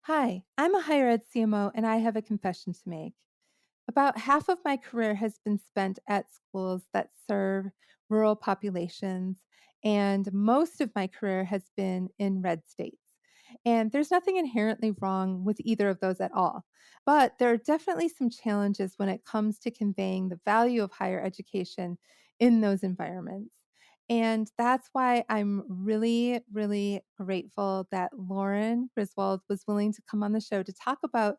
Hi, I'm a higher ed CMO and I have a confession to make. About half of my career has been spent at schools that serve rural populations, and most of my career has been in red states. And there's nothing inherently wrong with either of those at all. But there are definitely some challenges when it comes to conveying the value of higher education in those environments. And that's why I'm really, really grateful that Lauren Griswold was willing to come on the show to talk about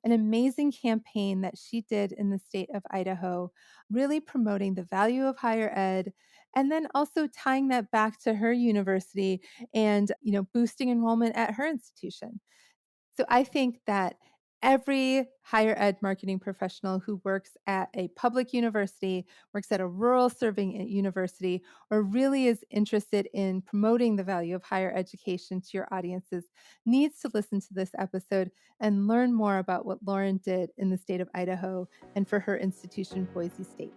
an amazing campaign that she did in the state of Idaho, really promoting the value of higher ed and then also tying that back to her university and, boosting enrollment at her institution. So I think that every higher ed marketing professional who works at a public university, works at a rural serving university, or really is interested in promoting the value of higher education to your audiences needs to listen to this episode and learn more about what Lauren did in the state of Idaho and for her institution, Boise State.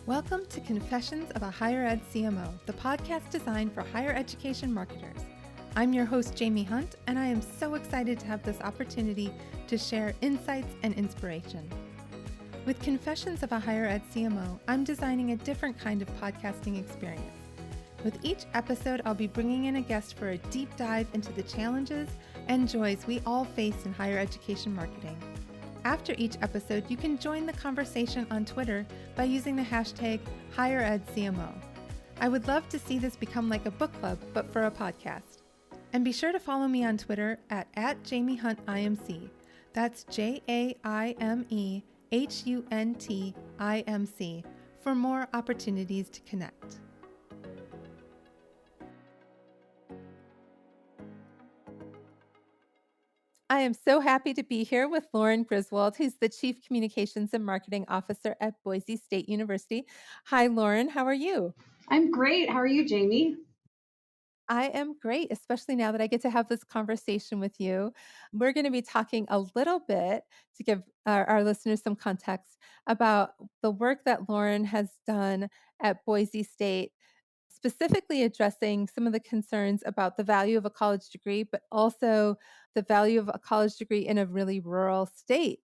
Welcome to Confessions of a Higher Ed CMO, the podcast designed for higher education marketers. I'm your host, Jaime Hunt, and I am so excited to have this opportunity to share insights and inspiration. With Confessions of a Higher Ed CMO, I'm designing a different kind of podcasting experience. With each episode, I'll be bringing in a guest for a deep dive into the challenges and joys we all face in higher education marketing. After each episode, you can join the conversation on Twitter by using the hashtag HigherEdCMO. I would love to see this become like a book club, but for a podcast. And be sure to follow me on Twitter at JamieHuntIMC. That's JamieHuntIMC for more opportunities to connect. I am so happy to be here with Lauren Griswold, who's the Chief Communications and Marketing Officer at Boise State University. Hi, Lauren. How are you? I'm great. How are you, Jaime? I am great, especially now that I get to have this conversation with you. We're going to be talking a little bit to give our listeners some context about the work that Lauren has done at Boise State, specifically addressing some of the concerns about the value of a college degree, but also the value of a college degree in a really rural state.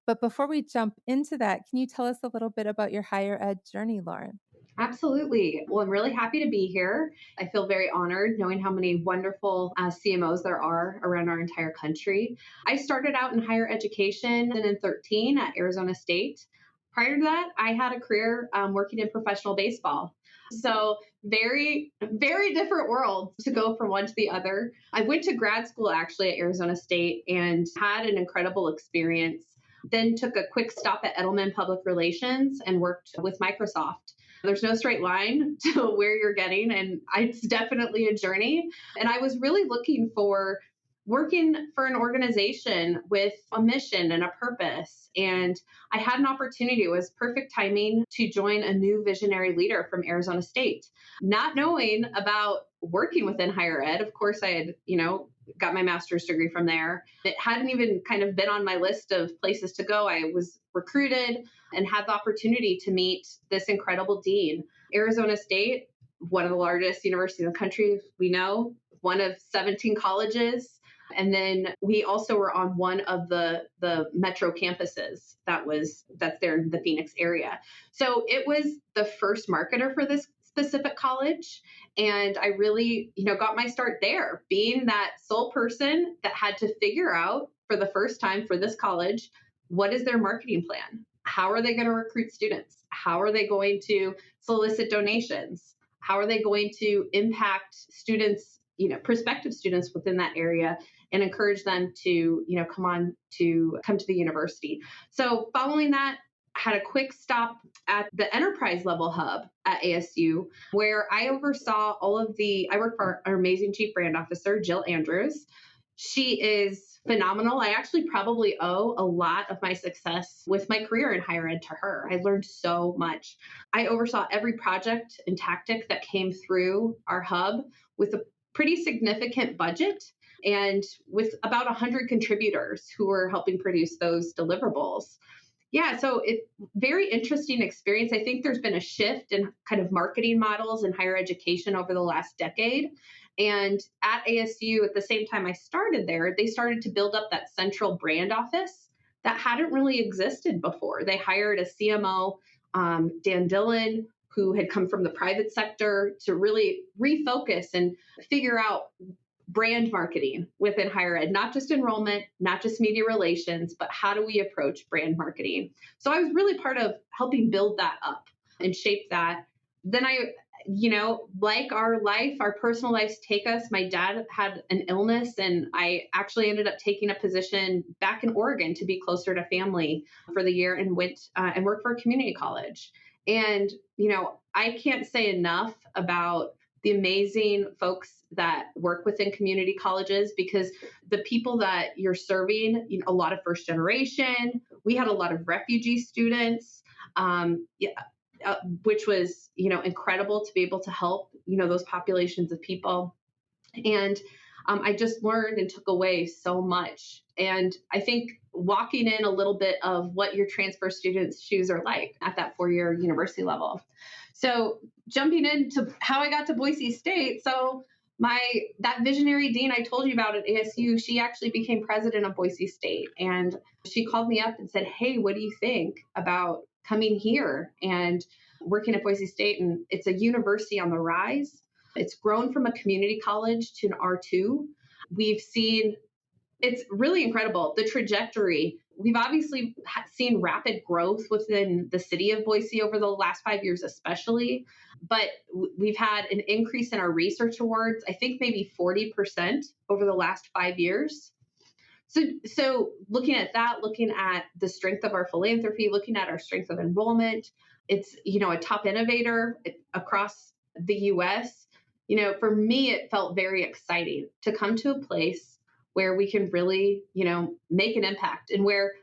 But before we jump into that, can you tell us a little bit about your higher ed journey, Lauren? Absolutely. Well, I'm really happy to be here. I feel very honored knowing how many wonderful CMOs there are around our entire country. I started out in higher education in 2013 at Arizona State. Prior to that, I had a career working in professional baseball. So very, very different worlds to go from one to the other. I went to grad school actually at Arizona State and had an incredible experience. Then took a quick stop at Edelman Public Relations and worked with Microsoft. There's no straight line to where you're getting, and it's definitely a journey. And I was really looking for working for an organization with a mission and a purpose. And I had an opportunity. It was perfect timing to join a new visionary leader from Arizona State. Not knowing about working within higher ed, of course, I had, got my master's degree from there. It hadn't even kind of been on my list of places to go. I was recruited and had the opportunity to meet this incredible dean. Arizona State, one of the largest universities in the country, we know, one of 17 colleges. And then we also were on one of the metro campuses that's there in the Phoenix area. So it was the first marketer for this specific college. And I really, got my start there, being that sole person that had to figure out for the first time for this college, what is their marketing plan? How are they going to recruit students? How are they going to solicit donations? How are they going to impact students, prospective students within that area and encourage them to, come to the university? So following that, had a quick stop at the enterprise level hub at ASU, where I oversaw I work for our amazing chief brand officer, Jill Andrews. She is phenomenal. I actually probably owe a lot of my success with my career in higher ed to her. I learned so much. I oversaw every project and tactic that came through our hub with a pretty significant budget. and with about 100 contributors who were helping produce those deliverables. Yeah, so it very interesting experience. I think there's been a shift in kind of marketing models in higher education over the last decade. And at ASU, at the same time I started there, they started to build up that central brand office that hadn't really existed before. They hired a CMO, Dan Dillon, who had come from the private sector to really refocus and figure out brand marketing within higher ed, not just enrollment, not just media relations, but how do we approach brand marketing? So I was really part of helping build that up and shape that. Then like our life, our personal lives take us. My dad had an illness, and I actually ended up taking a position back in Oregon to be closer to family for the year and went and worked for a community college. And, I can't say enough about the amazing folks that work within community colleges, because the people that you're serving, a lot of first generation, we had a lot of refugee students, yeah, which was, incredible to be able to help, those populations of people. And I just learned and took away so much. And I think walking in a little bit of what your transfer students' shoes are like at that 4-year university level. So jumping into how I got to Boise State. So that visionary dean I told you about at ASU, she actually became president of Boise State. And she called me up and said, "Hey, what do you think about coming here and working at Boise State?" And it's a university on the rise. It's grown from a community college to an R2. We've seen, it's really incredible, the trajectory. We've obviously seen rapid growth within the city of Boise over the last 5 years, especially, but we've had an increase in our research awards, I think maybe 40% over the last 5 years. So looking at that, looking at the strength of our philanthropy, looking at our strength of enrollment, it's, a top innovator across the US. For me, it felt very exciting to come to a place where we can really, make an impact, and where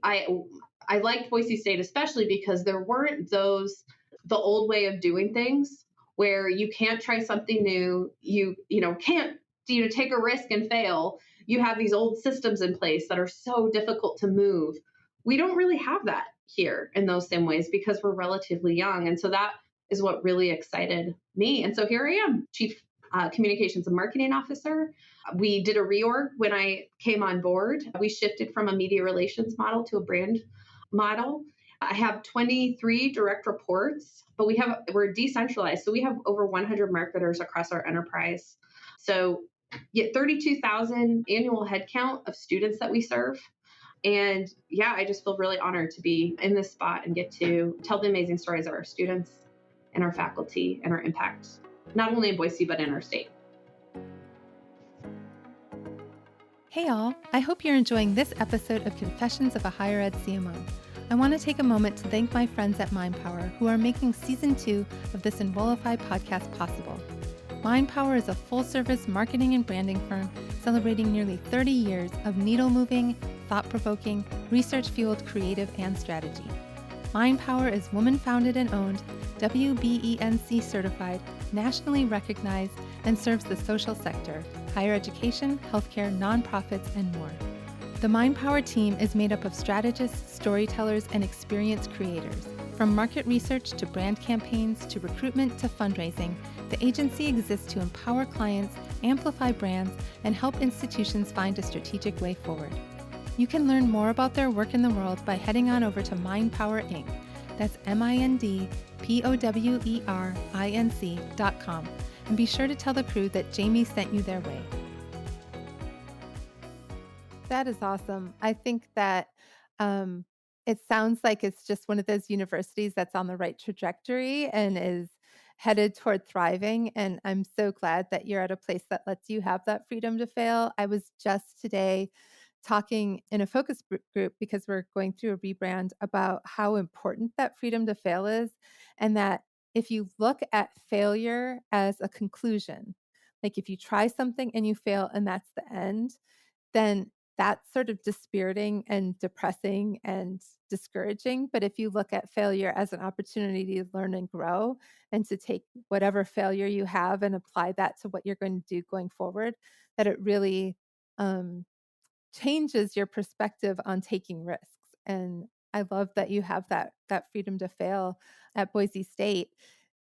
I liked Boise State especially because there weren't the old way of doing things where you can't try something new, can't take a risk and fail. You have these old systems in place that are so difficult to move. We don't really have that here in those same ways because we're relatively young. And so that is what really excited me. And so here I am, Chief Communications and Marketing Officer. We did a reorg when I came on board. We shifted from a media relations model to a brand model. I have 23 direct reports, but we're decentralized. So we have over 100 marketers across our enterprise. So 32,000 annual headcount of students that we serve. And yeah, I just feel really honored to be in this spot and get to tell the amazing stories of our students and our faculty and our impact, not only in Boise, but in our state. Hey all, I hope you're enjoying this episode of Confessions of a Higher Ed CMO. I want to take a moment to thank my friends at MindPower who are making Season 2 of this Enrollify podcast possible. MindPower is a full-service marketing and branding firm celebrating nearly 30 years of needle-moving, thought-provoking, research-fueled creative and strategy. MindPower is woman-founded and owned, WBENC certified, nationally recognized, and serves the social sector, higher education, healthcare, nonprofits, and more. The MindPower team is made up of strategists, storytellers, and experienced creators. From market research to brand campaigns to recruitment to fundraising, the agency exists to empower clients, amplify brands, and help institutions find a strategic way forward. You can learn more about their work in the world by heading on over to MindPower Inc. That's MindPowerinc.com. And be sure to tell the crew that Jaime sent you their way. That is awesome. I think that it sounds like it's just one of those universities that's on the right trajectory and is headed toward thriving. And I'm so glad that you're at a place that lets you have that freedom to fail. I was just today talking in a focus group because we're going through a rebrand about how important that freedom to fail is, and that if you look at failure as a conclusion, like if you try something and you fail and that's the end, then that's sort of dispiriting and depressing and discouraging. But if you look at failure as an opportunity to learn and grow and to take whatever failure you have and apply that to what you're going to do going forward, that it really um, changes your perspective on taking risks. And I love that you have that freedom to fail at Boise State.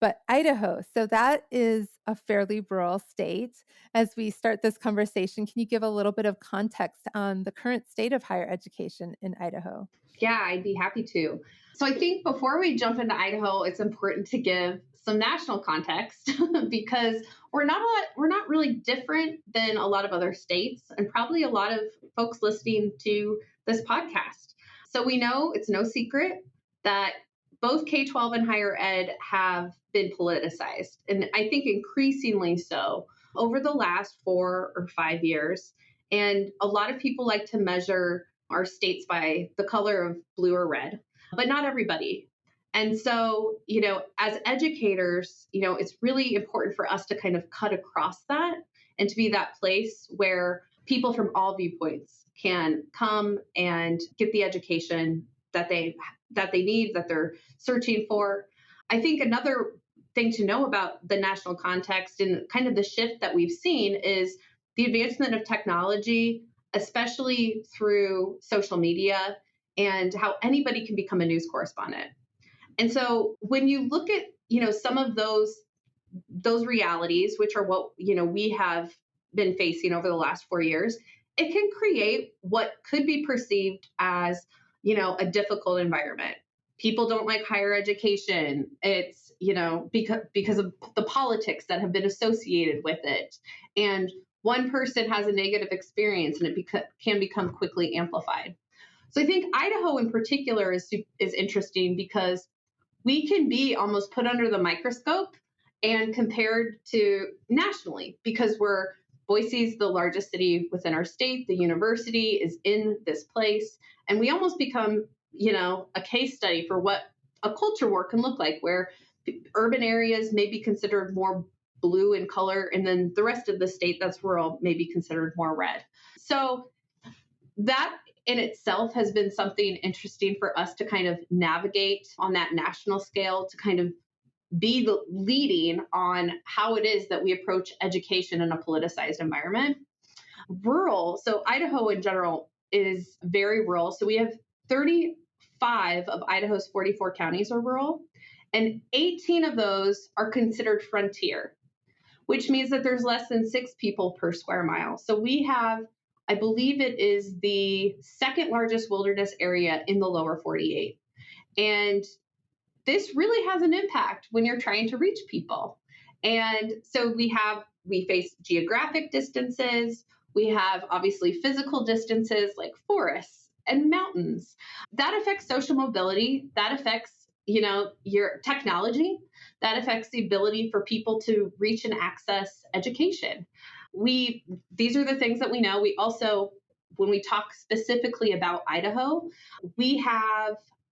But Idaho, so that is a fairly rural state. As we start this conversation, can you give a little bit of context on the current state of higher education in Idaho? Yeah, I'd be happy to. So I think before we jump into Idaho, it's important to give some national context because we're not really different than a lot of other states and probably a lot of folks listening to this podcast. So we know it's no secret that both K-12 and higher ed have been politicized, and I think increasingly so over the last 4 or 5 years. And a lot of people like to measure our states by the color of blue or red, but not everybody. And so, as educators, it's really important for us to kind of cut across that and to be that place where people from all viewpoints can come and get the education that they need, that they're searching for. I think another thing to know about the national context and kind of the shift that we've seen is the advancement of technology, especially through social media and how anybody can become a news correspondent. And so when you look at, some of those realities, which are what, we have been facing over the last 4 years, it can create what could be perceived as, a difficult environment. People don't like higher education. It's, because of the politics that have been associated with it. And one person has a negative experience and it can become quickly amplified. So I think Idaho in particular is interesting because we can be almost put under the microscope and compared to nationally because Boise's the largest city within our state. The university is in this place, and we almost become, a case study for what a culture war can look like, where urban areas may be considered more blue in color, and then the rest of the state that's rural may be considered more red. So that in itself has been something interesting for us to kind of navigate on that national scale, to kind of be the leading on how it is that we approach education in a politicized environment. Rural, so Idaho in general is very rural. So we have 35 of Idaho's 44 counties are rural, and 18 of those are considered frontier, which means that there's less than 6 people per square mile. So we have, I believe it is the second largest wilderness area in the lower 48. And this really has an impact when you're trying to reach people. And so we face geographic distances. We have obviously physical distances like forests and mountains. That affects social mobility. That affects, your technology. That affects the ability for people to reach and access education. These are the things that we know. We also, when we talk specifically about Idaho,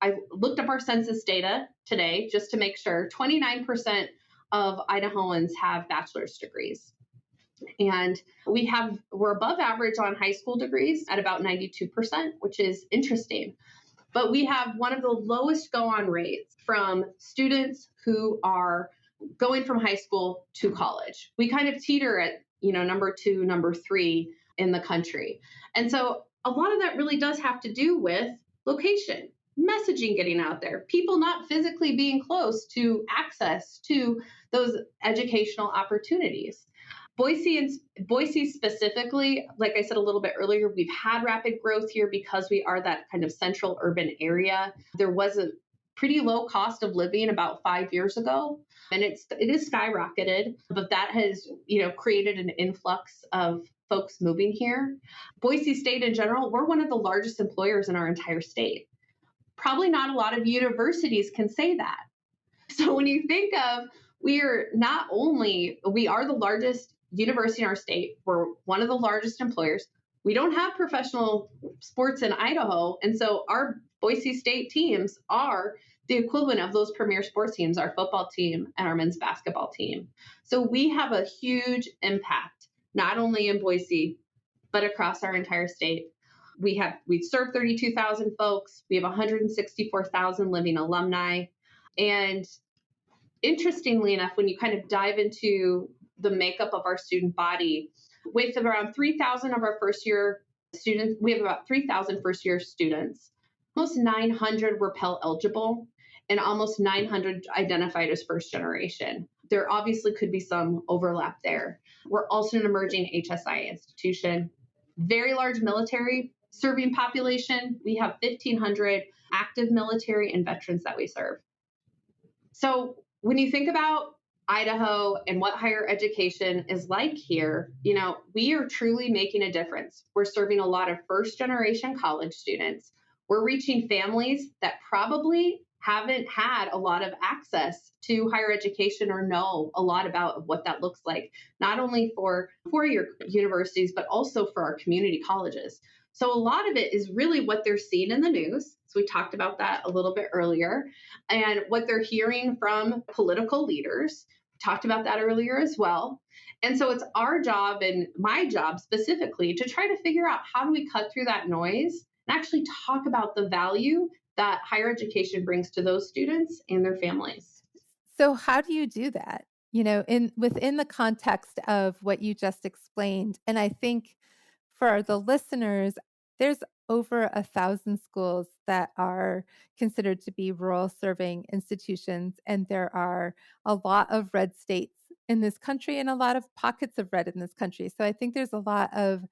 I looked up our census data today just to make sure 29% of Idahoans have bachelor's degrees. And we're above average on high school degrees at about 92%, which is interesting. But we have one of the lowest go-on rates from students who are going from high school to college. We kind of teeter at, number 2, number 3 in the country. And so a lot of that really does have to do with location, messaging getting out there, people not physically being close to access to those educational opportunities. Boise specifically, like I said a little bit earlier, we've had rapid growth here because we are that kind of central urban area. There was a pretty low cost of living about 5 years ago, and it is skyrocketed, but that has, created an influx of folks moving here. Boise State in general, we're one of the largest employers in our entire state. Probably not a lot of universities can say that. So when you think of, we are the largest university in our state, we're one of the largest employers. We don't have professional sports in Idaho. And so our Boise State teams are the equivalent of those premier sports teams, our football team and our men's basketball team. So we have a huge impact, not only in Boise, but across our entire state. We serve 32,000 folks. We have 164,000 living alumni. And interestingly enough, when you kind of dive into the makeup of our student body, With around 3,000 of our first year students, we have about 3,000 first year students. Almost 900 were Pell eligible, and almost 900 identified as first generation. There obviously could be some overlap there. We're also an emerging HSI institution, very large military serving population. We have 1,500 active military and veterans that we serve. So when you think about Idaho and what higher education is like here, we are truly making a difference. We're serving a lot of first generation college students. We're reaching families that probably haven't had a lot of access to higher education or know a lot about what that looks like, not only for four-year universities, but also for our community colleges. So a lot of it is really what they're seeing in the news. So we talked about that a little bit earlier, and what they're hearing from political leaders. We talked about that earlier as well. And so it's our job, and my job specifically, to try to figure out how do we cut through that noise and actually talk about the value that higher education brings to those students and their families. So how do you do that? In within the context of what you just explained. And I think for the listeners, there's over 1,000 schools that are considered to be rural serving institutions, and there are a lot of red states in this country and a lot of pockets of red in this country. So I think there's a lot of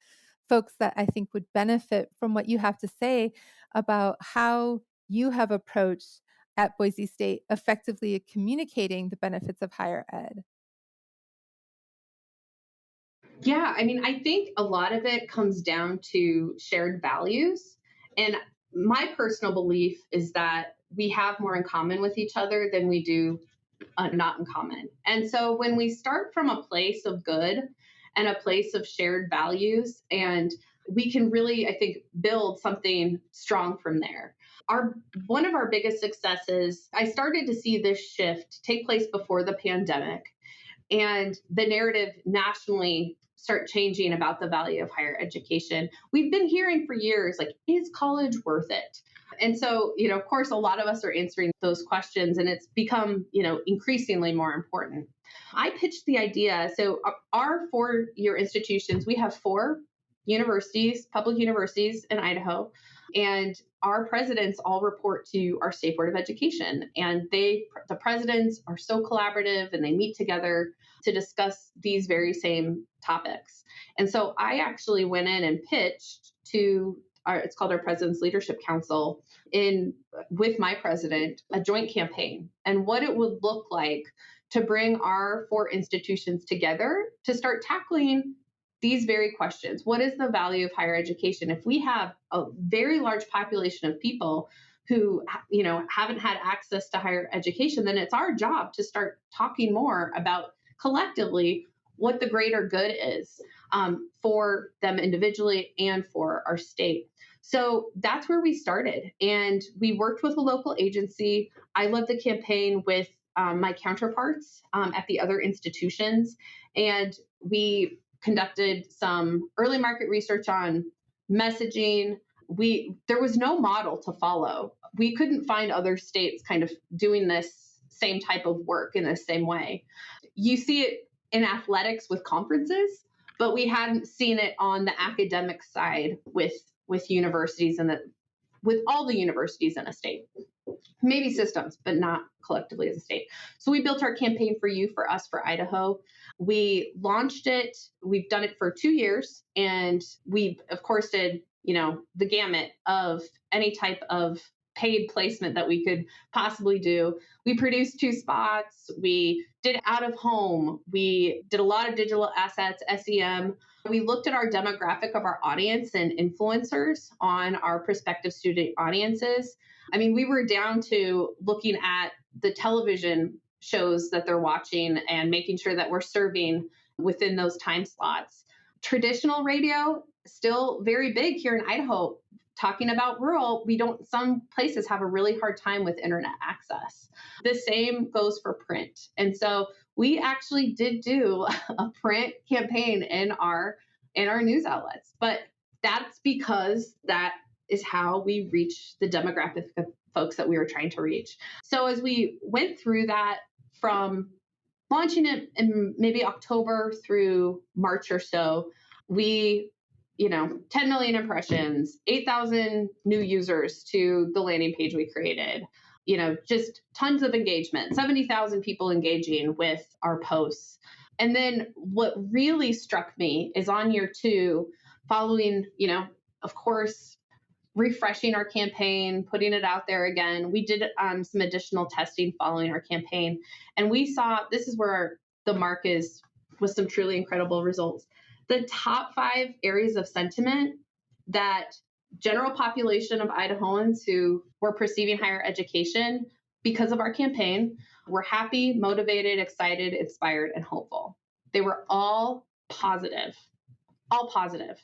folks that I think would benefit from what you have to say about how you have approached at Boise State effectively communicating the benefits of higher ed. Yeah, I mean, I think a lot of it comes down to shared values. And my personal belief is that we have more in common with each other than we do not in common. And so when we start from a place of good and a place of shared values, and we can really, I think, build something strong from there. Our One of our biggest successes, I started to see this shift take place before the pandemic, and the narrative nationally start changing about the value of higher education. We've been hearing for years, like, is college worth it? And so, of course, a lot of us are answering those questions, and it's become, increasingly more important. I pitched the idea. So, our four-year institutions, we have four universities, public universities in Idaho, and our presidents all report to our state board of education. And the presidents are so collaborative, and they meet together to discuss these very same topics. And so I actually went in and pitched to it's called our President's Leadership Council, with my president, a joint campaign and what it would look like to bring our four institutions together to start tackling these very questions. What is the value of higher education? If we have a very large population of people who, haven't had access to higher education, then it's our job to start talking more about collectively what the greater good is, for them individually and for our state. So that's where we started. And we worked with a local agency. I led the campaign with my counterparts at the other institutions. And we conducted some early market research on messaging. There was no model to follow. We couldn't find other states kind of doing this same type of work in the same way. You see it in athletics with conferences, but we hadn't seen it on the academic side with universities and with all the universities in a state. Maybe systems, but not collectively as a state. So we built our campaign for you, for us, for Idaho. We launched it. We've done it for 2 years, and we, of course, did the gamut of any type of paid placement that we could possibly do. We produced 2 spots. We did out of home. We did a lot of digital assets, SEM. We looked at our demographic of our audience and influencers on our prospective student audiences. I mean, we were down to looking at the television shows that they're watching and making sure that we're serving within those time slots. Traditional radio, still very big here in Idaho. Talking about rural, some places have a really hard time with internet access. The same goes for print. And so we actually did do a print campaign in our news outlets, but that's because that is how we reach the demographic of folks that we were trying to reach. So as we went through that from launching it in maybe October through March or so, we, 10 million impressions, 8,000 new users to the landing page we created, just tons of engagement, 70,000 people engaging with our posts. And then what really struck me is on year two, following, of course, refreshing our campaign, putting it out there again. We did some additional testing following our campaign, and we saw this is where the mark is with some truly incredible results. The top 5 areas of sentiment that general population of Idahoans who were perceiving higher education because of our campaign were happy, motivated, excited, inspired, and hopeful. They were all positive, all positive.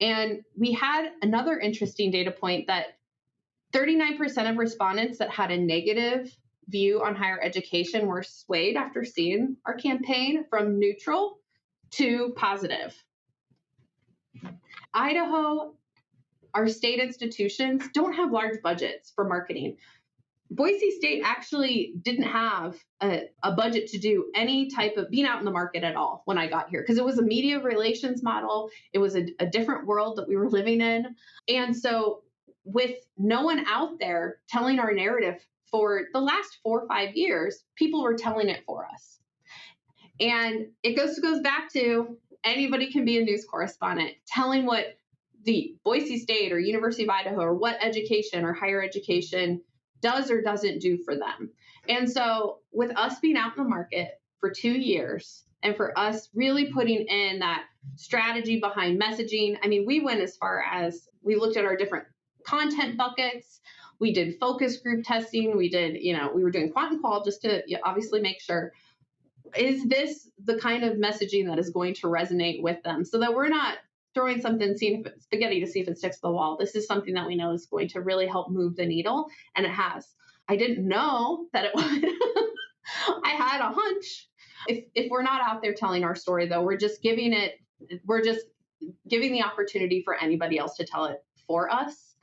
And we had another interesting data point that 39% of respondents that had a negative view on higher education were swayed after seeing our campaign from neutral to positive. Idaho, our state institutions don't have large budgets for marketing. Boise State actually didn't have a budget to do any type of being out in the market at all when I got here, because it was a media relations model. It was a different world that we were living in. And so with no one out there telling our narrative for the last 4 or 5 years, people were telling it for us. And it goes back to anybody can be a news correspondent telling what the Boise State or University of Idaho or what education or higher education does or doesn't do for them. And so with us being out in the market for 2 years and for us really putting in that strategy behind messaging, I mean, we went as far as we looked at our different content buckets. We did focus group testing. We did, we were doing quant and qual just to obviously make sure, is this the kind of messaging that is going to resonate with them so that we're not throwing something, seeing if it's spaghetti to see if it sticks to the wall. This is something that we know is going to really help move the needle, and it has. I didn't know that it would. I had a hunch. If we're not out there telling our story, though, we're just giving the opportunity for anybody else to tell it for us.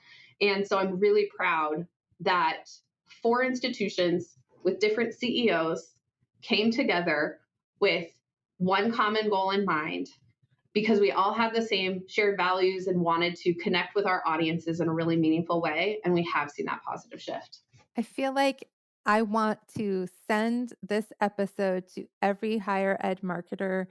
And so I'm really proud that 4 institutions with different CEOs came together with one common goal in mind, because we all have the same shared values and wanted to connect with our audiences in a really meaningful way. And we have seen that positive shift. I feel like I want to send this episode to every higher ed marketer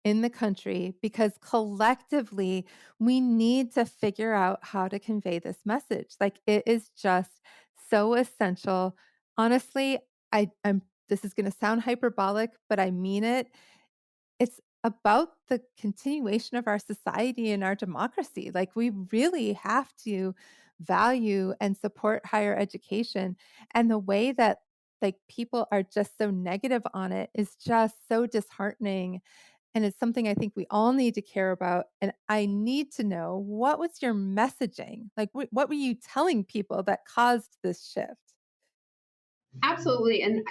in the country, because collectively we need to figure out how to convey this message. Like, it is just so essential. Honestly, I'm this is going to sound hyperbolic, but I mean it. It's about the continuation of our society and our democracy. Like, we really have to value and support higher education. And the way that like people are just so negative on it is just so disheartening. And it's something I think we all need to care about. And I need to know, what was your messaging? Like, what were you telling people that caused this shift? Absolutely. And,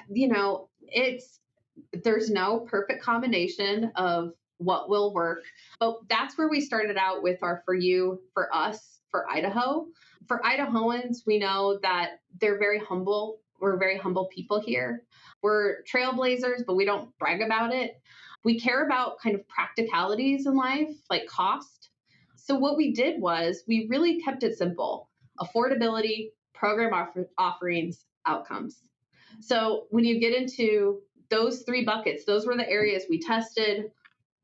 there's no perfect combination of what will work, but that's where we started out with our For You, For Us, for Idaho. For Idahoans, we know that they're very humble. We're very humble people here. We're trailblazers, but we don't brag about it. We care about kind of practicalities in life, like cost. So what we did was we really kept it simple: affordability, program offerings, outcomes. So when you get into those 3 buckets, those were the areas we tested.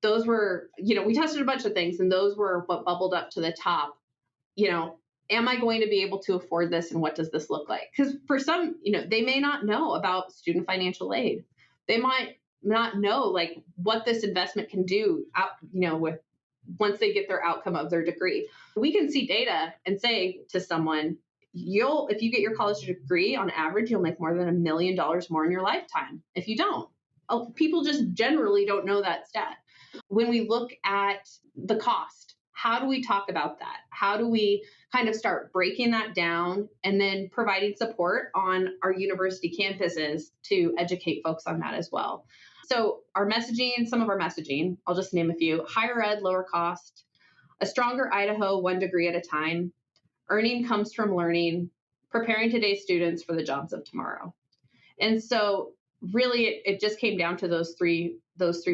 Those were, we tested a bunch of things, and those were what bubbled up to the top. Am I going to be able to afford this, and what does this look like? Because for some, they may not know about student financial aid. They might not know like what this investment can do out, with once they get their outcome of their degree. We can see data and say to someone, if you get your college degree, on average, you'll make more than $1 million more in your lifetime. If you don't, people just generally don't know that stat. When we look at the cost, how do we talk about that? How do we kind of start breaking that down and then providing support on our university campuses to educate folks on that as well? So some of our messaging, I'll just name a few: higher ed, lower cost; a stronger Idaho, 1 degree at a time; earning comes from learning; preparing today's students for the jobs of tomorrow. And so really it just came down to those three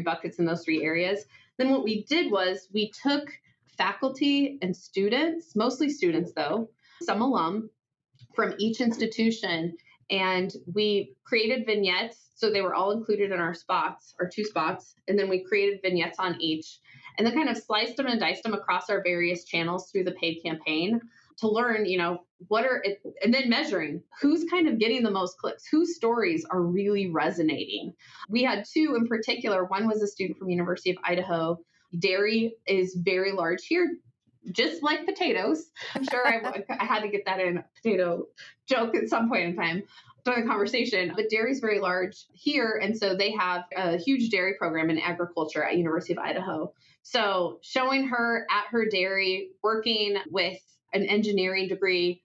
buckets and those three areas. Then what we did was we took faculty and students, mostly students though, some alum from each institution, and we created vignettes. So they were all included in our spots, our two spots, and then we created vignettes on each, and then kind of sliced them and diced them across our various channels through the paid campaign to learn, what are it, and then measuring who's kind of getting the most clicks, whose stories are really resonating. We had two in particular. One was a student from University of Idaho. Dairy is very large here, just like potatoes. I'm sure I had to get that in, potato joke at some point in time during the conversation, but dairy is very large here. And so they have a huge dairy program in agriculture at University of Idaho. So showing her at her dairy, working with an engineering degree,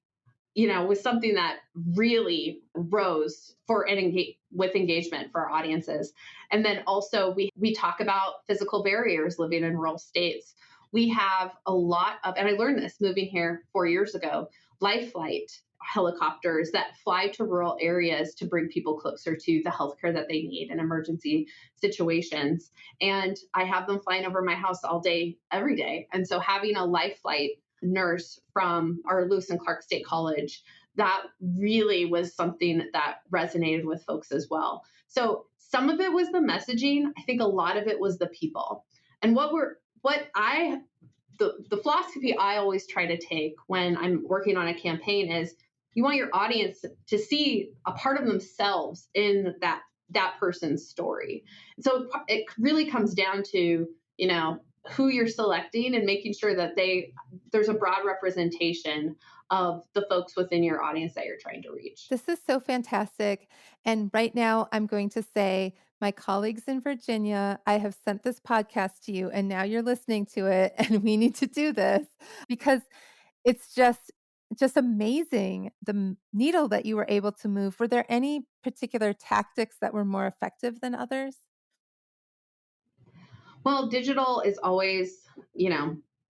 was something that really rose with engagement for our audiences. And then also we talk about physical barriers living in rural states. We have a lot of, and I learned this moving here 4 years ago, life flight helicopters that fly to rural areas to bring people closer to the healthcare that they need in emergency situations. And I have them flying over my house all day, every day. And so having a life flight nurse from our Lewis and Clark State College, that really was something that resonated with folks as well. So some of it was the messaging. I think a lot of it was the people. And the philosophy I always try to take when I'm working on a campaign is you want your audience to see a part of themselves in that person's story. So it really comes down to, who you're selecting and making sure that there's a broad representation of the folks within your audience that you're trying to reach. This is so fantastic. And right now, I'm going to say, my colleagues in Virginia, I have sent this podcast to you, and now you're listening to it, and we need to do this because it's just amazing needle that you were able to move. Were there any particular tactics that were more effective than others? Well, digital is always,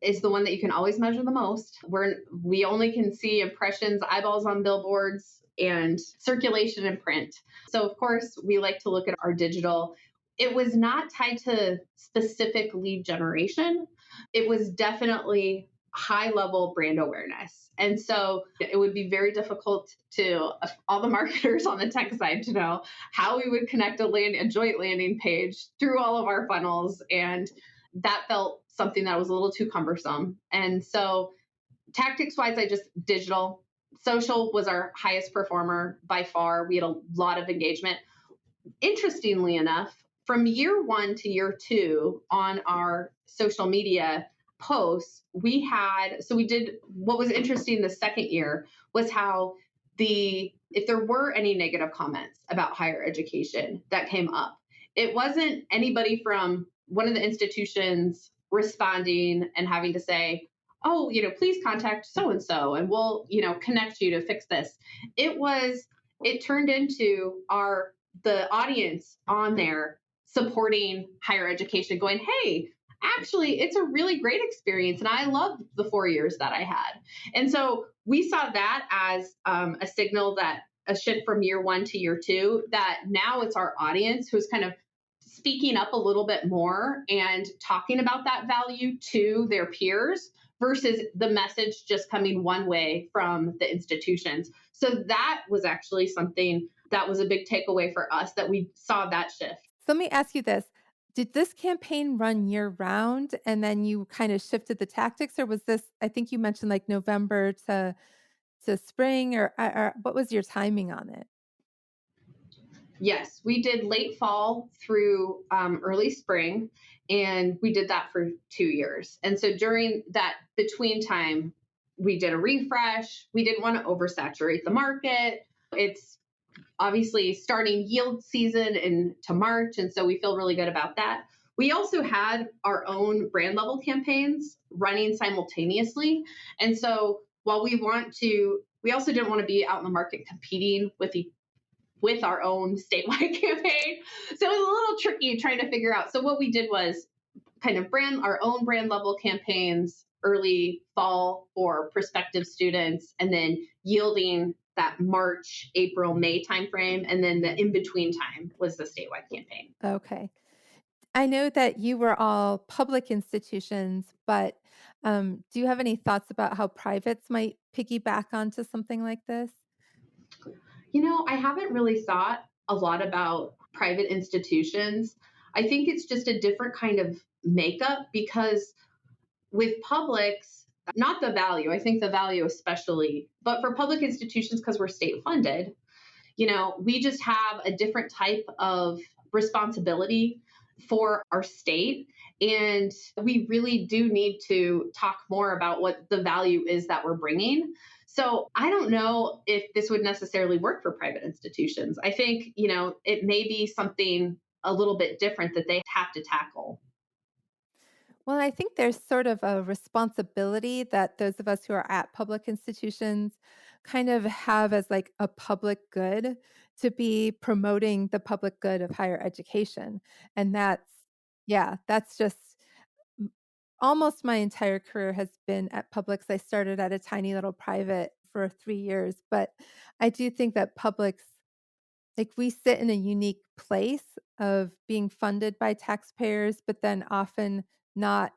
is the one that you can always measure the most. We only can see impressions, eyeballs on billboards, and circulation in print. So of course, we like to look at our digital. It was not tied to specific lead generation. It was definitely high level brand awareness. And so it would be very difficult to all the marketers on the tech side to know how we would connect a joint landing page through all of our funnels. And that felt something that was a little too cumbersome. And so tactics wise, digital. Social was our highest performer by far. We had a lot of engagement. Interestingly enough, from year 1 to year 2 on our social media posts, we did what was interesting the second year was how if there were any negative comments about higher education that came up, it wasn't anybody from one of the institutions responding and having to say, oh, please contact so and so and we'll, connect you to fix this. It turned into the audience on there supporting higher education, going, hey, actually, it's a really great experience. And I loved the 4 years that I had. And so we saw that as a signal that a shift from year 1 to year 2, that now it's our audience who's kind of speaking up a little bit more and talking about that value to their peers versus the message just coming one way from the institutions. So that was actually something that was a big takeaway for us, that we saw that shift. So let me ask you this. Did this campaign run year round and then you kind of shifted the tactics, or was this, I think you mentioned like November to spring, or what was your timing on it? Yes, we did late fall through early spring, and we did that for 2 years. And so during that between time, we did a refresh. We didn't want to oversaturate the market. It's obviously starting yield season into March, and so we feel really good about that. We also had our own brand level campaigns running simultaneously. And so while we also didn't want to be out in the market competing with our own statewide campaign. So it was a little tricky trying to figure out. So what we did was kind of our own brand level campaigns early fall for prospective students, and then yielding that March, April, May timeframe, and then the in between time was the statewide campaign. Okay. I know that you were all public institutions, but, do you have any thoughts about how privates might piggyback onto something like this? I haven't really thought a lot about private institutions. I think it's just a different kind of makeup because with publics, not the value, I think the value especially, but for public institutions, because we're state funded, we just have a different type of responsibility for our state. And we really do need to talk more about what the value is that we're bringing. So I don't know if this would necessarily work for private institutions. I think, it may be something a little bit different that they have to tackle. Well, I think there's sort of a responsibility that those of us who are at public institutions kind of have as like a public good to be promoting the public good of higher education. And that's just m- almost my entire career has been at publics. I started at a tiny little private for 3 years, but I do think that publics like, we sit in a unique place of being funded by taxpayers, but then often not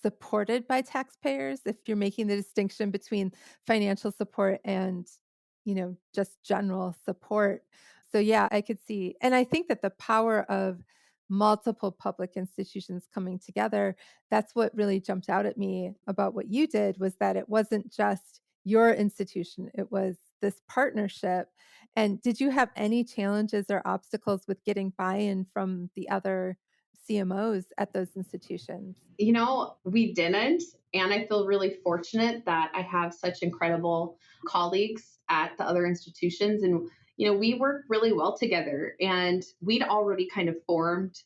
supported by taxpayers if you're making the distinction between financial support and, just general support. So, yeah, I could see and I think that the power of multiple public institutions coming together, that's what really jumped out at me about what you did was that it wasn't just your institution, it was this partnership and did you have any challenges or obstacles with getting buy-in from the other CMOs at those institutions? We didn't. And I feel really fortunate that I have such incredible colleagues at the other institutions. And, we work really well together. And we'd already kind of formed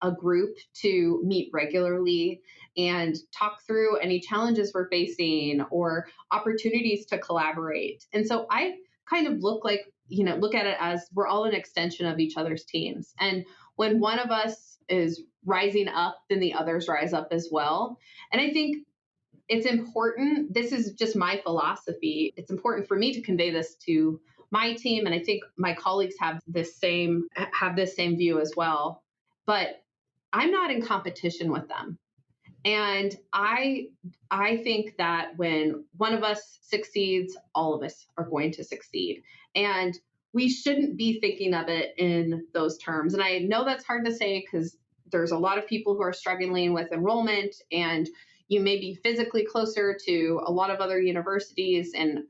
a group to meet regularly and talk through any challenges we're facing or opportunities to collaborate. And so I kind of look at it as we're all an extension of each other's teams. And when one of us is rising up, then the others rise up as well. And I think it's important. This is just my philosophy. It's important for me to convey this to my team. And I think my colleagues have this same view as well. But I'm not in competition with them. And I think that when one of us succeeds, all of us are going to succeed. And we shouldn't be thinking of it in those terms. And I know that's hard to say because there's a lot of people who are struggling with enrollment and you may be physically closer to a lot of other universities. And,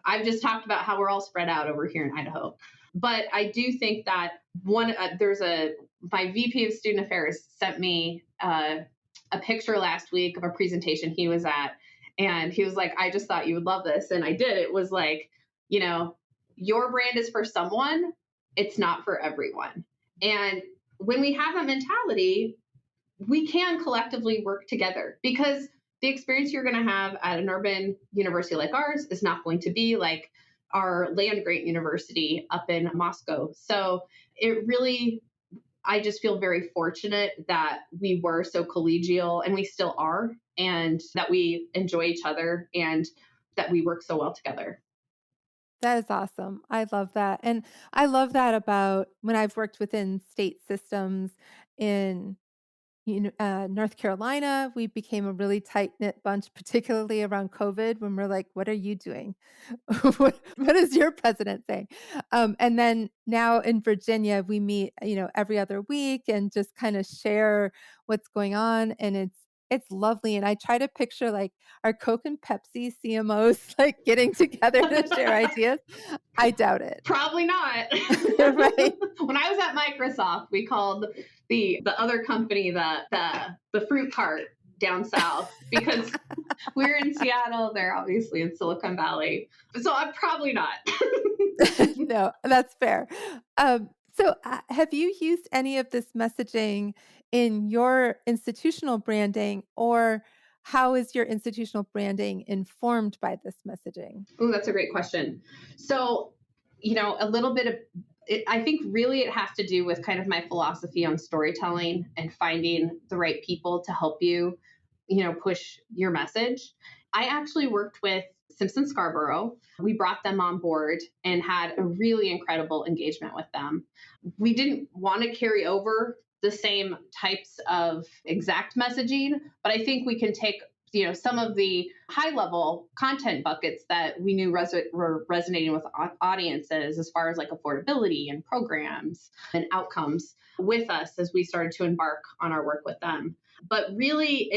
I've just talked about how we're all spread out over here in Idaho. But I do think that my VP of Student Affairs sent me a picture last week of a presentation he was at. And he was like, I just thought you would love this. And I did. It was like, you know, your brand is for someone, it's not for everyone. And when we have that mentality, we can collectively work together because the experience you're going to have at an urban university like ours is not going to be like our land grant university up in Moscow. So it really, I just feel very fortunate that we were so collegial and we still are, and that we enjoy each other and that we work so well together. That is awesome. I love that, and I love that about when I've worked within state systems in North Carolina, we became a really tight-knit bunch, particularly around COVID when we're like, "What are you doing? What is your president saying?" And then now in Virginia, we meet, every other week and just kinda share what's going on, and it's lovely, and I try to picture, like, our Coke and Pepsi CMOs, like, getting together to share ideas. I doubt it. Probably not. Right? When I was at Microsoft, we called the other company the fruit cart down south because we're in Seattle. They're obviously in Silicon Valley. So I'm probably not. No, that's fair. So, have you used any of this messaging in your institutional branding, or how is your institutional branding informed by this messaging? Oh, that's a great question. So, a little bit of it, I think really it has to do with kind of my philosophy on storytelling and finding the right people to help you, push your message. I actually worked with Simpson Scarborough. We brought them on board and had a really incredible engagement with them. We didn't want to carry over the same types of exact messaging, but I think we can take some of the high level content buckets that we knew were resonating with audiences as far as like affordability and programs and outcomes with us as we started to embark on our work with them. But really,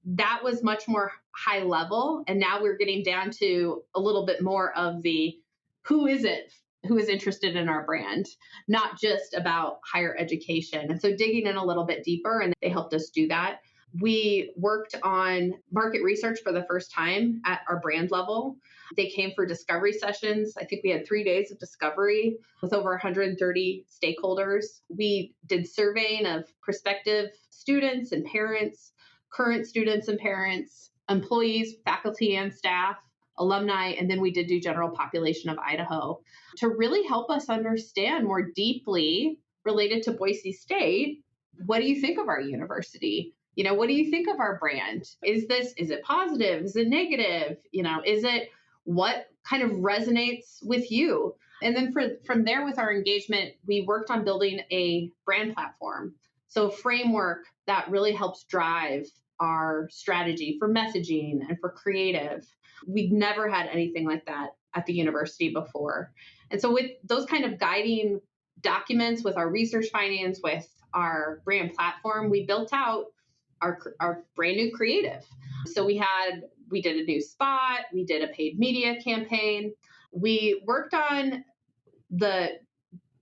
that was much more high level, and now we're getting down to a little bit more of the who is it who is interested in our brand, not just about higher education. And so digging in a little bit deeper, and they helped us do that. We worked on market research for the first time at our brand level. They came for discovery sessions. I think we had 3 days of discovery with over 130 stakeholders. We did surveying of prospective students and parents, current students and parents, employees, faculty and staff, alumni, and then we did do general population of Idaho to really help us understand more deeply related to Boise State. What do you think of our university? What do you think of our brand? Is it positive? Is it negative? Is it what kind of resonates with you? And then from there with our engagement, we worked on building a brand platform. So a framework that really helps drive our strategy for messaging and for creative. We'd never had anything like that at the university before. And so with those kind of guiding documents, with our research findings, with our brand platform, we built out our brand new creative. So we did a new spot, we did a paid media campaign. We worked on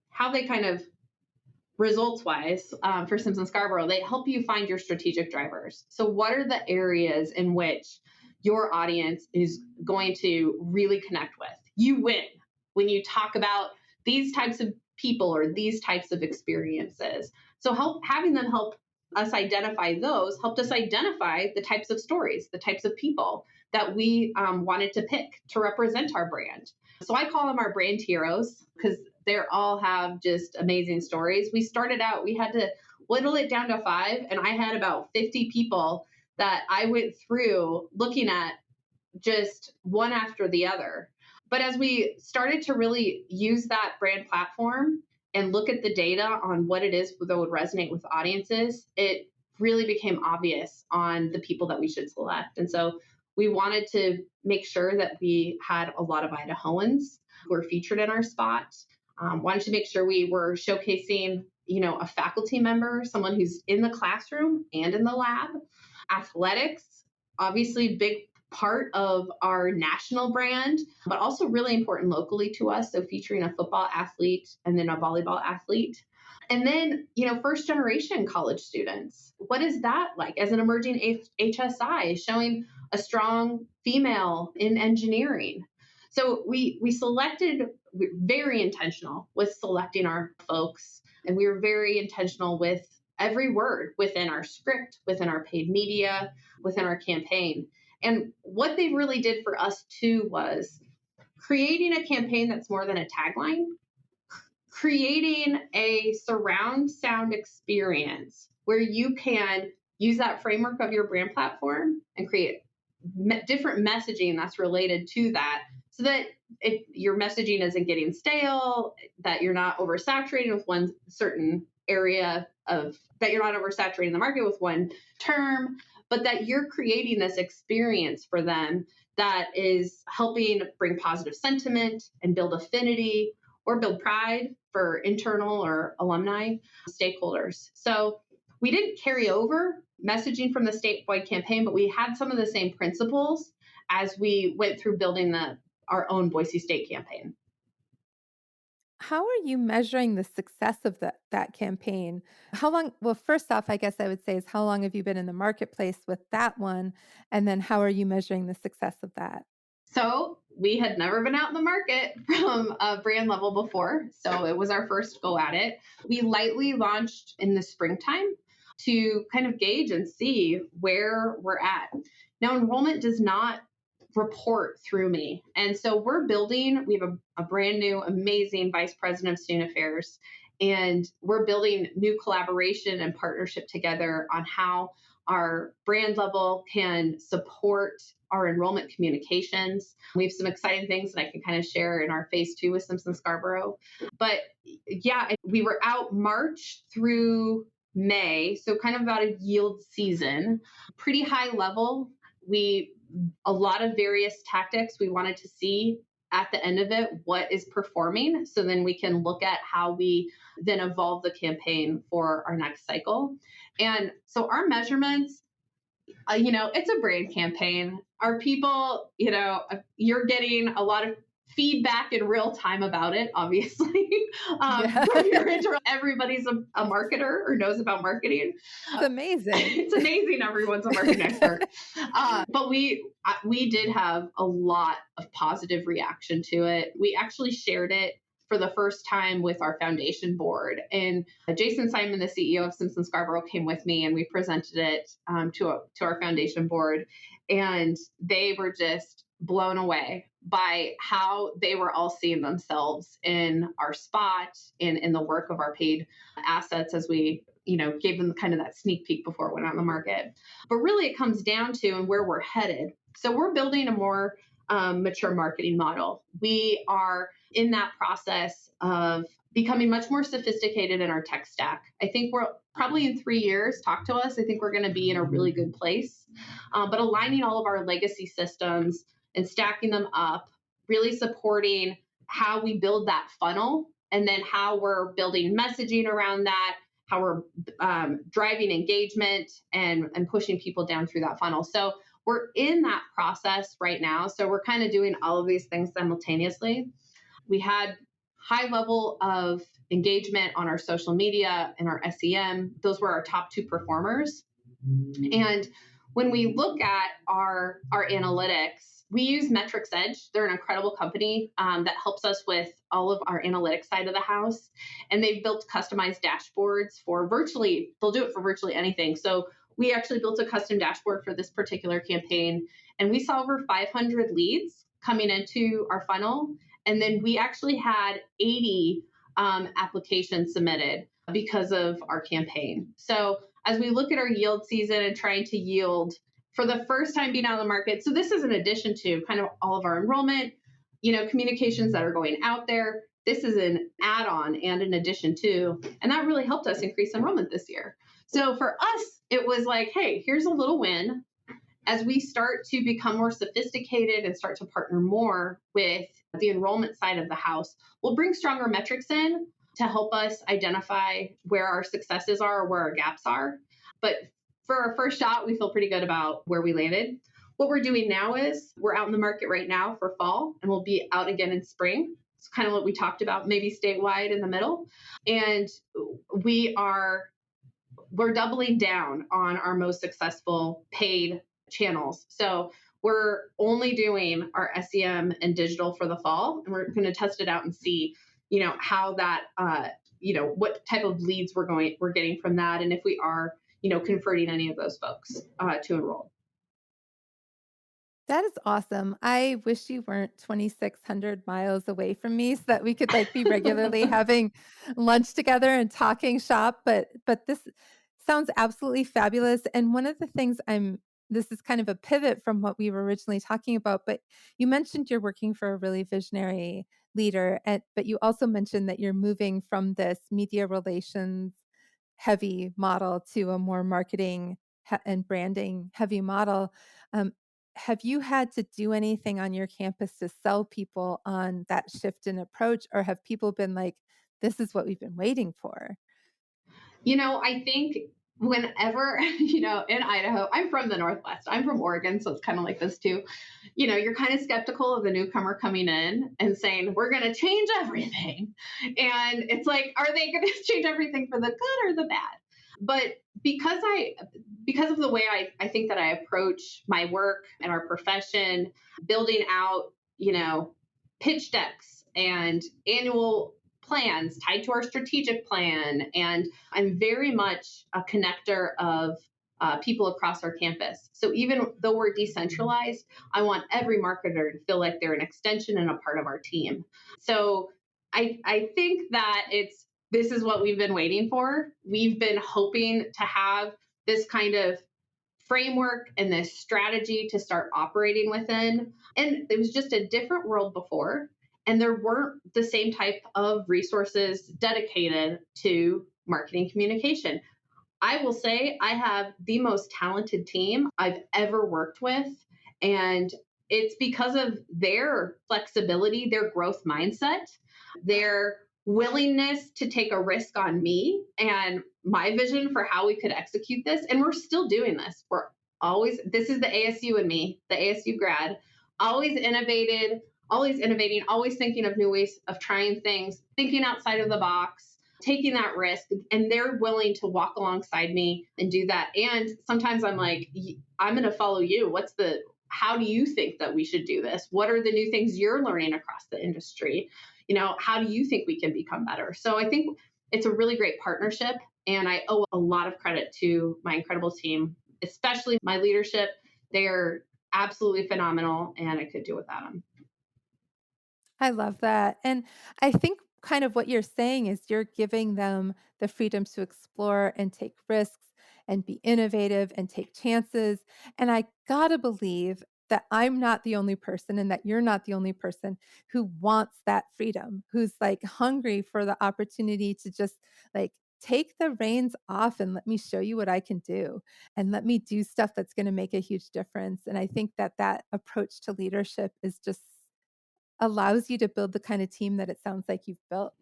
how they kind of results wise for Simpson Scarborough, they help you find your strategic drivers. So what are the areas in which your audience is going to really connect with? You win when you talk about these types of people or these types of experiences. So having them help us identify those helped us identify the types of stories, the types of people that we wanted to pick to represent our brand. So I call them our brand heroes because they all have just amazing stories. We started out, we had to whittle it down to 5, and I had about 50 people that I went through looking at just one after the other. But as we started to really use that brand platform and look at the data on what it is that would resonate with audiences, it really became obvious on the people that we should select. And so we wanted to make sure that we had a lot of Idahoans who were featured in our spot. Wanted to make sure we were showcasing, a faculty member, someone who's in the classroom and in the lab. Athletics, obviously big part of our national brand, but also really important locally to us. So featuring a football athlete and then a volleyball athlete. And then, first generation college students. What is that like as an emerging HSI, showing a strong female in engineering? So we we're very intentional with selecting our folks, and we were very intentional with every word within our script, within our paid media, within our campaign. And what they really did for us too was creating a campaign that's more than a tagline, creating a surround sound experience where you can use that framework of your brand platform and create different messaging that's related to that, so that your messaging isn't getting stale, that you're not oversaturated with one certain area that you're not oversaturating the market with one term, but that you're creating this experience for them that is helping bring positive sentiment and build affinity or build pride for internal or alumni stakeholders. So we didn't carry over messaging from the statewide campaign, but we had some of the same principles as we went through building our own Boise State campaign. How are you measuring the success of that campaign? How long well, first off, I guess I would say is how long have you been in the marketplace with that one? And then how are you measuring the success of that? So we had never been out in the market from a brand level before. So it was our first go at it. We lightly launched in the springtime to kind of gauge and see where we're at. Now, enrollment does not report through me. And so we have a brand new, amazing vice president of student affairs, and we're building new collaboration and partnership together on how our brand level can support our enrollment communications. We have some exciting things that I can kind of share in our phase 2 with Simpson Scarborough. But yeah, we were out March through May, so kind of about a yield season, pretty high level. We a lot of various tactics we wanted to see at the end of it what is performing, so then we can look at how we then evolve the campaign for our next cycle. And so our measurements, it's a brand campaign. Our people, you're getting a lot of feedback in real time about it, obviously. Yeah. From your everybody's a marketer or knows about marketing. It's amazing. It's amazing everyone's a marketing expert. But we did have a lot of positive reaction to it. We actually shared it for the first time with our foundation board. And Jason Simon, the CEO of Simpson Scarborough, came with me and we presented it to our foundation board. And they were just blown away by how they were all seeing themselves in our spot and in the work of our paid assets as we gave them kind of that sneak peek before it went out in the market. But really it comes down to and where we're headed. So we're building a more mature marketing model. We are in that process of becoming much more sophisticated in our tech stack. I think we're probably in 3 years, talk to us. I think we're going to be in a really good place. But aligning all of our legacy systems and stacking them up, really supporting how we build that funnel and then how we're building messaging around that, how we're driving engagement and pushing people down through that funnel. So we're in that process right now. So we're kind of doing all of these things simultaneously. We had high level of engagement on our social media and our SEM. Those were our top 2 performers. And when we look at our analytics, we use Metrics Edge. They're an incredible company that helps us with all of our analytics side of the house. And they've built customized dashboards they'll do it for virtually anything. So we actually built a custom dashboard for this particular campaign. And we saw over 500 leads coming into our funnel. And then we actually had 80 applications submitted because of our campaign. So as we look at our yield season and trying to yield for the first time being out of the market, so this is in addition to kind of all of our enrollment, communications that are going out there. This is an add-on and an addition to, and that really helped us increase enrollment this year. So for us, it was like, hey, here's a little win. As we start to become more sophisticated and start to partner more with the enrollment side of the house, we'll bring stronger metrics in to help us identify where our successes are or where our gaps are. But for our first shot, we feel pretty good about where we landed. What we're doing now is we're out in the market right now for fall, and we'll be out again in spring. It's kind of what we talked about, maybe statewide in the middle. And we're doubling down on our most successful paid channels. So we're only doing our SEM and digital for the fall, and we're going to test it out and see, how that, what type of leads we're getting from that, and if we are, converting any of those folks to enroll. That is awesome. I wish you weren't 2,600 miles away from me so that we could be regularly having lunch together and talking shop. But this sounds absolutely fabulous. And one of the things this is kind of a pivot from what we were originally talking about, but you mentioned you're working for a really visionary leader, but you also mentioned that you're moving from this media relations heavy model to a more marketing and branding heavy model. Um, have you had to do anything on your campus to sell people on that shift in approach, or have people been like, this is what we've been waiting for? I think whenever, in Idaho, I'm from the Northwest, I'm from Oregon, so it's kind of like this too. You're kind of skeptical of the newcomer coming in and saying, we're going to change everything. And it's like, are they going to change everything for the good or the bad? But because of the way I think that I approach my work and our profession, building out, pitch decks and annual plans tied to our strategic plan. And I'm very much a connector of people across our campus. So even though we're decentralized, I want every marketer to feel like they're an extension and a part of our team. So I think that this is what we've been waiting for. We've been hoping to have this kind of framework and this strategy to start operating within. And it was just a different world before. And there weren't the same type of resources dedicated to marketing communication. I will say I have the most talented team I've ever worked with. And it's because of their flexibility, their growth mindset, their willingness to take a risk on me and my vision for how we could execute this. And we're still doing this. We're always, this is the ASU and me, the ASU grad, always innovated, always innovating, always thinking of new ways of trying things, thinking outside of the box, taking that risk. And they're willing to walk alongside me and do that. And sometimes I'm like, I'm going to follow you. How do you think that we should do this? What are the new things you're learning across the industry? How do you think we can become better? So I think it's a really great partnership. And I owe a lot of credit to my incredible team, especially my leadership. They're absolutely phenomenal, and I could do without them. I love that. And I think kind of what you're saying is you're giving them the freedom to explore and take risks and be innovative and take chances. And I gotta believe that I'm not the only person and that you're not the only person who wants that freedom, who's like hungry for the opportunity to just like take the reins off and let me show you what I can do and let me do stuff that's going to make a huge difference. And I think that that approach to leadership is just allows you to build the kind of team that it sounds like you've built,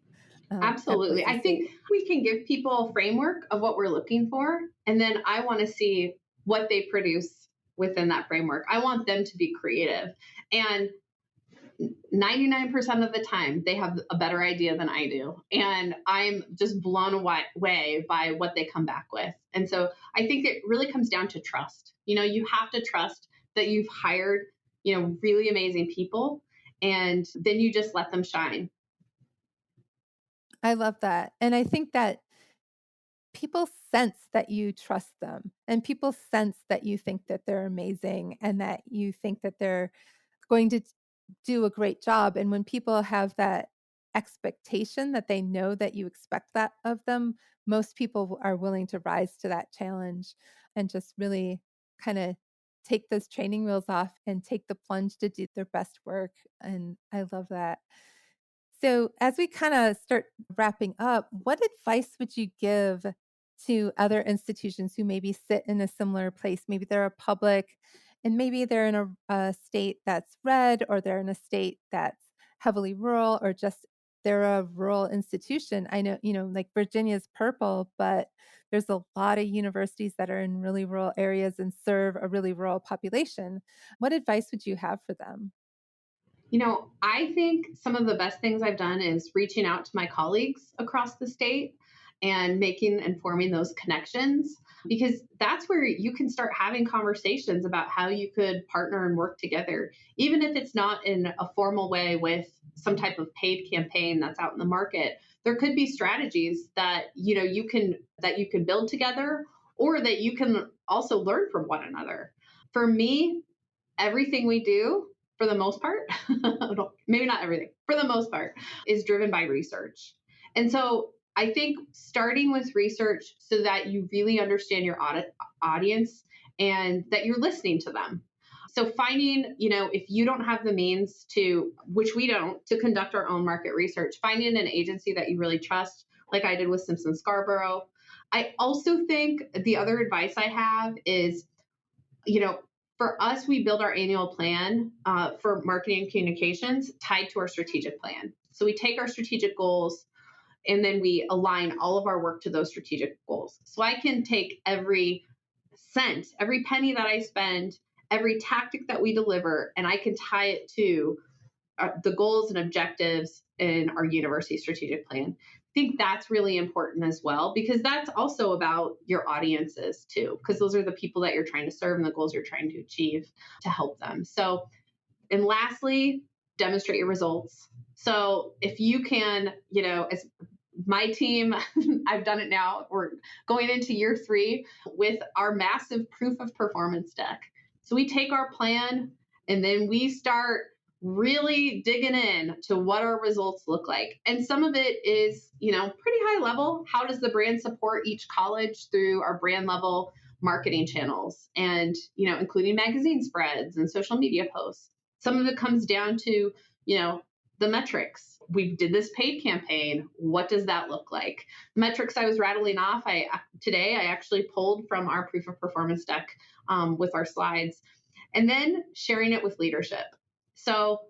at Absolutely. Boise I think State. we can give people a framework of what we're looking for. And then I want to see what they produce within that framework. I want them to be creative. And 99% of the time, they have a better idea than I do. And I'm just blown away by what they come back with. And so I think it really comes down to trust. You have to trust that you've hired, really amazing people, and then you just let them shine. I love that, and I think that people sense that you trust them, and people sense that you think that they're amazing and that you think that they're going to do a great job, and when people have that expectation that they know that you expect that of them, most people are willing to rise to that challenge and just really kinda take those training wheels off and take the plunge to do their best work, and I love that. So, as we kinda start wrapping up, what advice would you give to other institutions who maybe sit in a similar place? Maybe they're a public and maybe they're in a state that's red or they're in a state that's heavily rural or just they're a rural institution. I know, like Virginia's purple, but there's a lot of universities that are in really rural areas and serve a really rural population. What advice would you have for them? I think some of the best things I've done is reaching out to my colleagues across the state and making and forming those connections, because that's where you can start having conversations about how you could partner and work together, even if it's not in a formal way with some type of paid campaign that's out in the market. There could be strategies that you can build together, or that you can also learn from one another. For me, everything we do, for the most part, maybe not everything, for the most part, is driven by research. And so I think starting with research so that you really understand your audience and that you're listening to them. So finding, if you don't have the means to, which we don't, to conduct our own market research, finding an agency that you really trust, like I did with Simpson Scarborough. I also think the other advice I have is, for us, we build our annual plan for marketing and communications tied to our strategic plan. So we take our strategic goals and then we align all of our work to those strategic goals. So I can take every cent, every penny that I spend, every tactic that we deliver, and I can tie it to the goals and objectives in our university strategic plan. I think that's really important as well, because that's also about your audiences too, because those are the people that you're trying to serve and the goals you're trying to achieve to help them. So, and lastly, demonstrate your results. So if you can, as my team, I've done it now. We're going into year 3 with our massive proof of performance deck. So we take our plan and then we start really digging in to what our results look like. And some of it is, pretty high level. How does the brand support each college through our brand level marketing channels and, including magazine spreads and social media posts. Some of it comes down to, the metrics. We did this paid campaign. What does that look like? Metrics I was rattling off today, I actually pulled from our proof of performance deck with our slides, and then sharing it with leadership. So,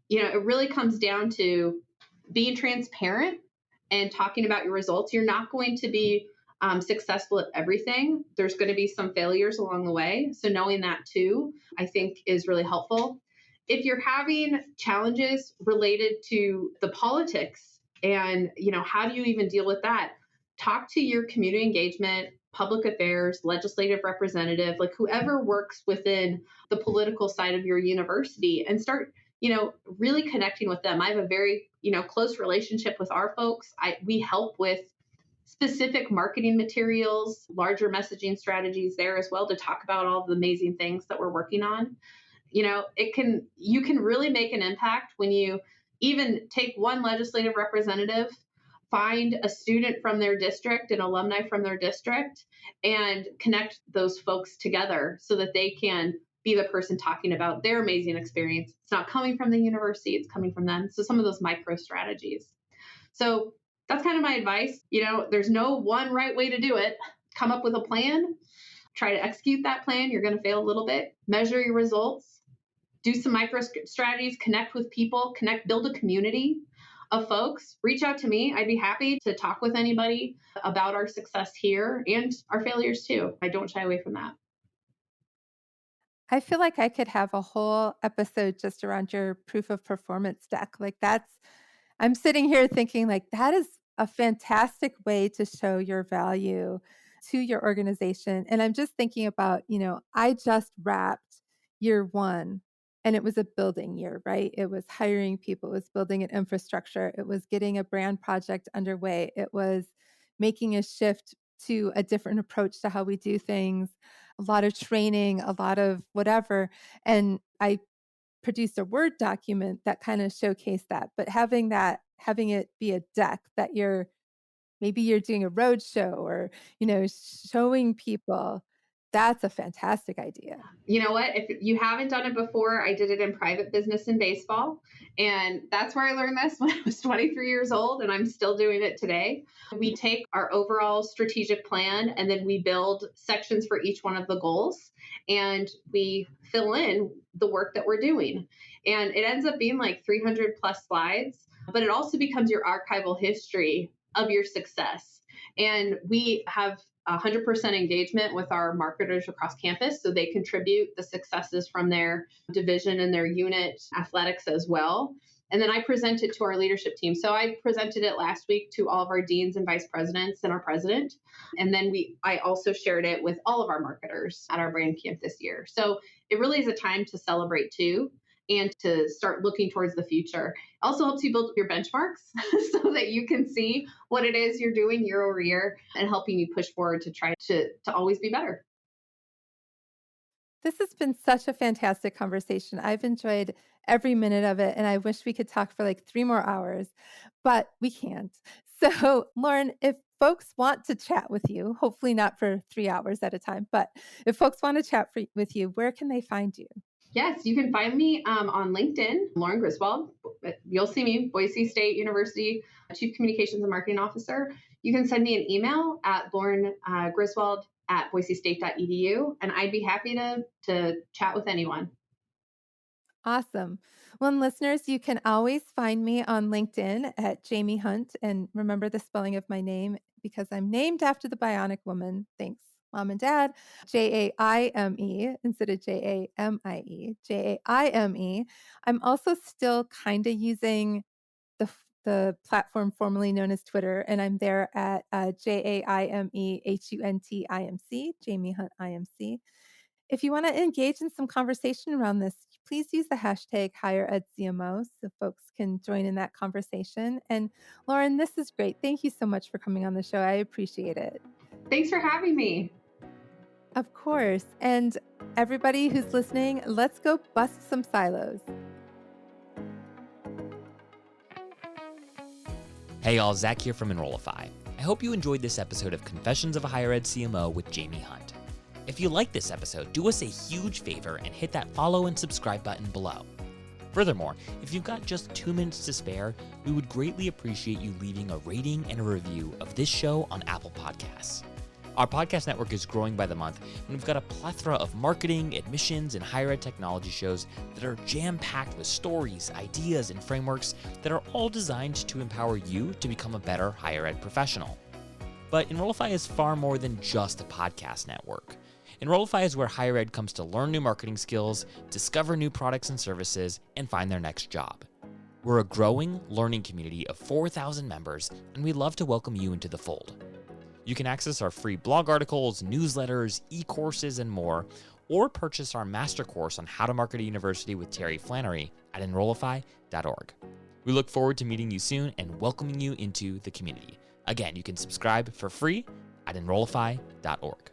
it really comes down to being transparent and talking about your results. You're not going to be successful at everything. There's going to be some failures along the way. So knowing that too, I think is really helpful. If you're having challenges related to the politics and, how do you even deal with that? Talk to your community engagement, public affairs, legislative representative, like whoever works within the political side of your university, and start, really connecting with them. I have a very, close relationship with our folks. We help with specific marketing materials, larger messaging strategies there as well, to talk about all the amazing things that we're working on. You can really make an impact when you even take one legislative representative, find a student from their district, an alumni from their district, and connect those folks together so that they can be the person talking about their amazing experience. It's not coming from the university, it's coming from them. So some of those micro strategies. So that's kind of my advice. There's no one right way to do it. Come up with a plan, try to execute that plan. You're going to fail a little bit, measure your results, do some micro strategies, connect with people, build a community of folks. Reach out to me. I'd be happy to talk with anybody about our success here and our failures too. I don't shy away from that. I feel like I could have a whole episode just around your proof of performance deck. I'm sitting here thinking like that is a fantastic way to show your value to your organization. And I'm just thinking about, I just wrapped year one and it was a building year, right? It was hiring people, it was building an infrastructure, it was getting a brand project underway, it was making a shift to a different approach to how we do things, a lot of training, a lot of whatever. And I produced a Word document that kind of showcased that. But having it be a deck that maybe you're doing a road show or, showing people, that's a fantastic idea. You know what? If you haven't done it before, I did it in private business in baseball. And that's where I learned this when I was 23 years old, and I'm still doing it today. We take our overall strategic plan and then we build sections for each one of the goals, and we fill in the work that we're doing. And it ends up being like 300 plus slides, but it also becomes your archival history of your success. And we have 100% engagement with our marketers across campus, so they contribute the successes from their division and their unit athletics as well. And then I present it to our leadership team. So I presented it last week to all of our deans and vice presidents and our president. And then I also shared it with all of our marketers at our brand camp this year. So it really is a time to celebrate too, and to start looking towards the future. It also helps you build your benchmarks so that you can see what it is you're doing year over year, and helping you push forward to try to always be better. This has been such a fantastic conversation. I've enjoyed every minute of it, and I wish we could talk for like 3 more hours, but we can't. So, Lauren, if folks want to chat with you, hopefully not for 3 hours at a time, but if folks want to chat with you, where can they find you? Yes, you can find me on LinkedIn, Lauren Griswold. You'll see me, Boise State University, Chief Communications and Marketing Officer. You can send me an email at laurengriswold@boisestate.edu, and I'd be happy to chat with anyone. Awesome. Well, and listeners, you can always find me on LinkedIn at Jaime Hunt. And remember the spelling of my name because I'm named after the Bionic Woman. Thanks, Mom and Dad. Jaime instead of Jamie. Jaime. I'm also still kind of using the platform formerly known as Twitter, and I'm there at JaimeHuntIMC, Jaime Hunt IMC. If you want to engage in some conversation around this, please use the hashtag HigherEdCMO so folks can join in that conversation. And Lauren, this is great. Thank you so much for coming on the show. I appreciate it. Thanks for having me. Of course. And everybody who's listening, let's go bust some silos. Hey y'all, Zach here from Enrollify. I hope you enjoyed this episode of Confessions of a Higher Ed CMO with Jaime Hunt. If you like this episode, do us a huge favor and hit that follow and subscribe button below. Furthermore, if you've got just 2 minutes to spare, we would greatly appreciate you leaving a rating and a review of this show on Apple Podcasts. Our podcast network is growing by the month, and we've got a plethora of marketing, admissions, and higher ed technology shows that are jam-packed with stories, ideas, and frameworks that are all designed to empower you to become a better higher ed professional. But Enrollify is far more than just a podcast network. Enrollify is where higher ed comes to learn new marketing skills, discover new products and services, and find their next job. We're a growing learning community of 4,000 members, and we'd love to welcome you into the fold. You can access our free blog articles, newsletters, e-courses, and more, or purchase our master course on how to market a university with Terry Flannery at enrollify.org. We look forward to meeting you soon and welcoming you into the community. Again, you can subscribe for free at enrollify.org.